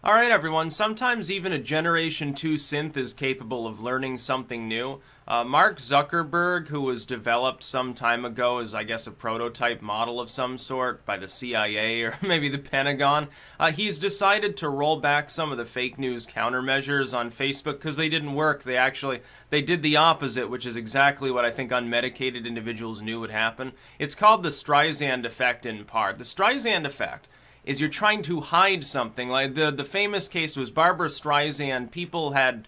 Alright everyone, sometimes even a Generation 2 synth is capable of learning something new. Mark Zuckerberg, who was developed some time ago as I guess a prototype model of some sort by the CIA or maybe the Pentagon, he's decided to roll back some of the fake news countermeasures on Facebook because they didn't work. They did the opposite, which is exactly what I think unmedicated individuals knew would happen. It's called the Streisand effect in part. The Streisand effect is you're trying to hide something. Like the famous case was Barbara Streisand. People had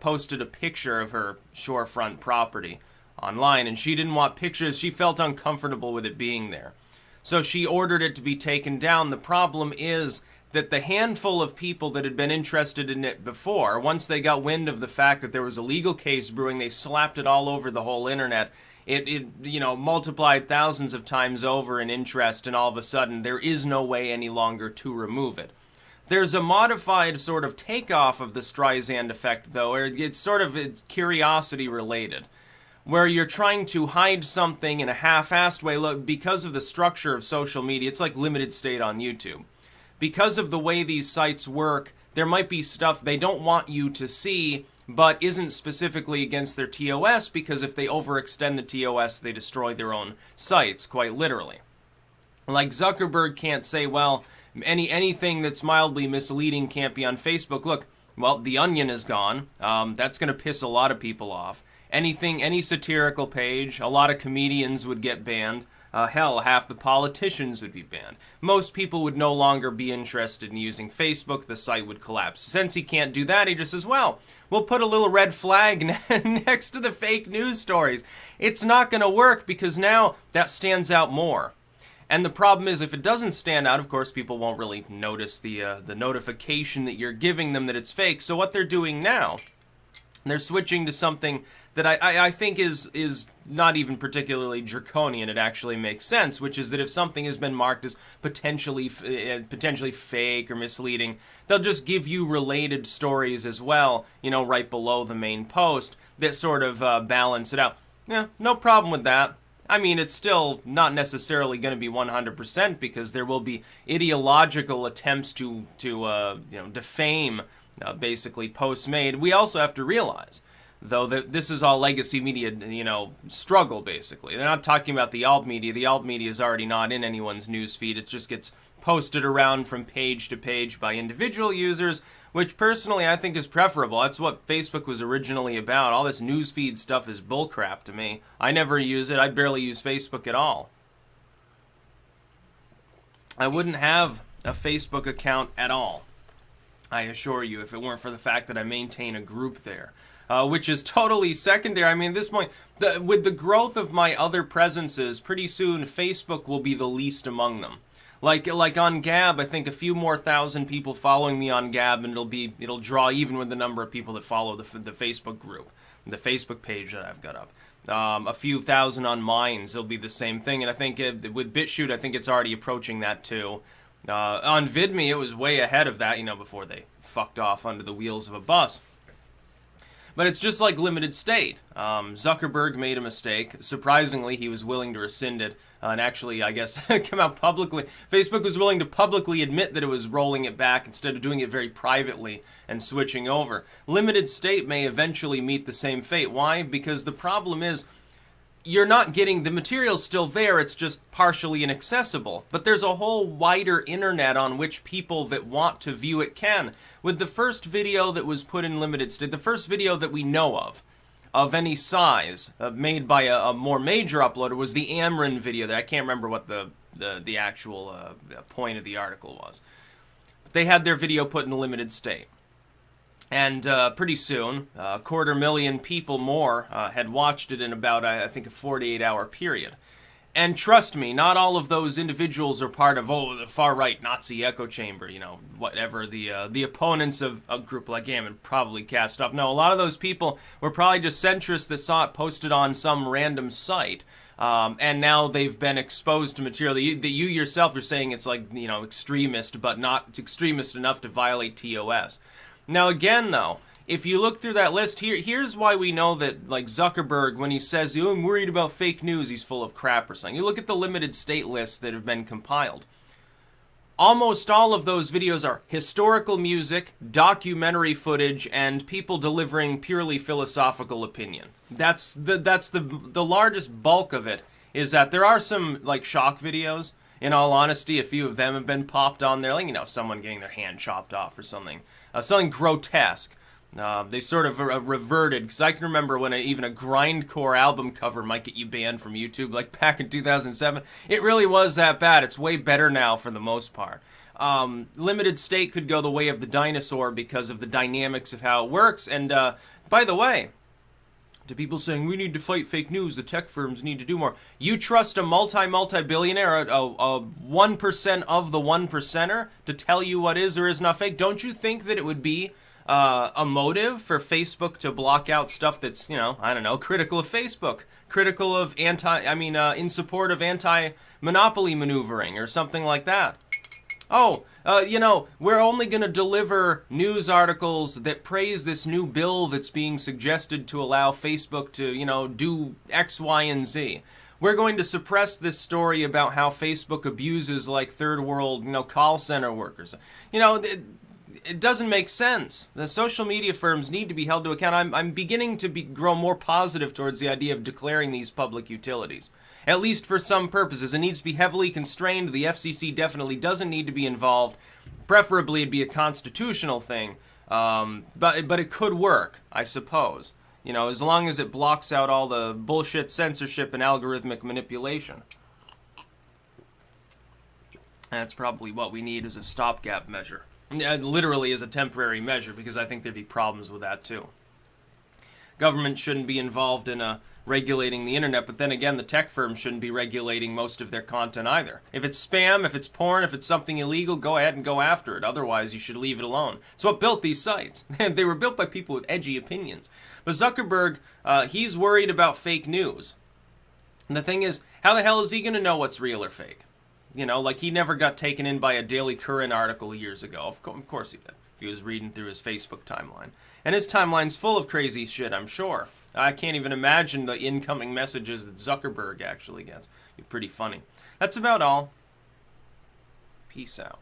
posted a picture of her shorefront property online, and she didn't want pictures. She felt uncomfortable with it being there. So she ordered it to be taken down. The problem is that the handful of people that had been interested in it before, once they got wind of the fact that there was a legal case brewing, they slapped it all over the whole internet. It multiplied thousands of times over in interest, and all of a sudden there is no way any longer to remove it. There's a modified sort of takeoff of the Streisand effect, though, or it's curiosity related, where you're trying to hide something in a half-assed way. Look, because of the structure of social media, it's like limited state on YouTube. Because of the way these sites work, there might be stuff they don't want you to see, but isn't specifically against their TOS, because if they overextend the TOS, they destroy their own sites, quite literally. Like Zuckerberg can't say, well, anything that's mildly misleading can't be on Facebook. Look, well, The Onion is gone. That's going to piss a lot of people off. Any satirical page, a lot of comedians would get banned. Hell, half the politicians would be banned. Most people would no longer be interested in using Facebook. The site would collapse. Since he can't do that, he just says, well, we'll put a little red flag next to the fake news stories. It's not going to work because now that stands out more. And the problem is, if it doesn't stand out, of course, people won't really notice the notification that you're giving them that it's fake. So what they're doing now, they're switching to something that I think is not even particularly draconian. It actually makes sense, which is that if something has been marked as potentially fake or misleading, they'll just give you related stories as well, right below the main post that sort of balance it out. Yeah, no problem with that. I mean, it's still not necessarily going to be 100% because there will be ideological attempts to defame basically posts made. We also have to realize, though, that this is all legacy media, struggle, basically. They're not talking about the alt media. The alt media is already not in anyone's news feed. It just gets posted around from page to page by individual users, which personally I think is preferable. That's what Facebook was originally about. All this newsfeed stuff is bullcrap to me. I never use it. I barely use Facebook at all. I wouldn't have a Facebook account at all, I assure you, if it weren't for the fact that I maintain a group there. Which is totally secondary. I mean, at this point, with the growth of my other presences, pretty soon Facebook will be the least among them. Like on Gab, I think a few more thousand people following me on Gab, and it'll draw even with the number of people that follow the Facebook group, the Facebook page that I've got up. A few thousand on Minds, it'll be the same thing. And I think with BitChute, I think it's already approaching that too. On VidMe, it was way ahead of that, before they fucked off under the wheels of a bus. But it's just like limited state. Zuckerberg made a mistake. Surprisingly, he was willing to rescind it. And actually, I guess, come out publicly. Facebook was willing to publicly admit that it was rolling it back instead of doing it very privately and switching over. Limited state may eventually meet the same fate. Why? Because the problem is, you're not getting, the material's still there, it's just partially inaccessible. But there's a whole wider internet on which people that want to view it can. With the first video that was put in limited state, the first video that we know of any size, made by a more major uploader, was the Amron video. I can't remember what the actual point of the article was. But they had their video put in limited state. And pretty soon, 250,000 people more had watched it in about, I think, a 48-hour period. And trust me, not all of those individuals are part of, the far-right Nazi echo chamber, whatever the opponents of a group like Amron probably cast off. No, a lot of those people were probably just centrists that saw it posted on some random site. And now they've been exposed to material that you yourself are saying it's like, extremist, but not extremist enough to violate TOS. Now again, though, if you look through that list, here's why we know that, like, Zuckerberg, when he says, I'm worried about fake news, he's full of crap or something. You look at the limited state lists that have been compiled. Almost all of those videos are historical music, documentary footage, and people delivering purely philosophical opinion. That's the largest bulk of it, is that there are some, like, shock videos. In all honesty, a few of them have been popped on there, like, you know, someone getting their hand chopped off or something. Something grotesque. They sort of reverted, because I can remember when even a grindcore album cover might get you banned from YouTube, like back in 2007. It really was that bad. It's way better now for the most part. Limited State could go the way of the dinosaur because of the dynamics of how it works. And by the way, to people saying, we need to fight fake news, the tech firms need to do more. You trust a multi-billionaire, a 1% of the 1%er to tell you what is or is not fake? Don't you think that it would be a motive for Facebook to block out stuff that's, you know, I don't know, critical of Facebook, critical of in support of anti-monopoly maneuvering or something like that? Oh, you know, we're only going to deliver news articles that praise this new bill that's being suggested to allow Facebook to, you know, do X, Y, and Z. We're going to suppress this story about how Facebook abuses, like, third world, you know, call center workers. You know, it doesn't make sense. The social media firms need to be held to account. I'm beginning to grow more positive towards the idea of declaring these public utilities. At least for some purposes. It needs to be heavily constrained. The FCC definitely doesn't need to be involved. Preferably it'd be a constitutional thing. But it could work, I suppose. You know, as long as it blocks out all the bullshit censorship and algorithmic manipulation. That's probably what we need as a stopgap measure. Literally as a temporary measure, because I think there'd be problems with that too. Government shouldn't be involved in regulating the internet, but then again, the tech firms shouldn't be regulating most of their content either. If it's spam, if it's porn, if it's something illegal, go ahead and go after it. Otherwise, you should leave it alone. It's what built these sites. They were built by people with edgy opinions. But Zuckerberg, he's worried about fake news. And the thing is, how the hell is he going to know what's real or fake? You know, like, he never got taken in by a Daily Current article years ago. Of course he did. If he was reading through his Facebook timeline. And his timeline's full of crazy shit, I'm sure. I can't even imagine the incoming messages that Zuckerberg actually gets. It'd be pretty funny. That's about all. Peace out.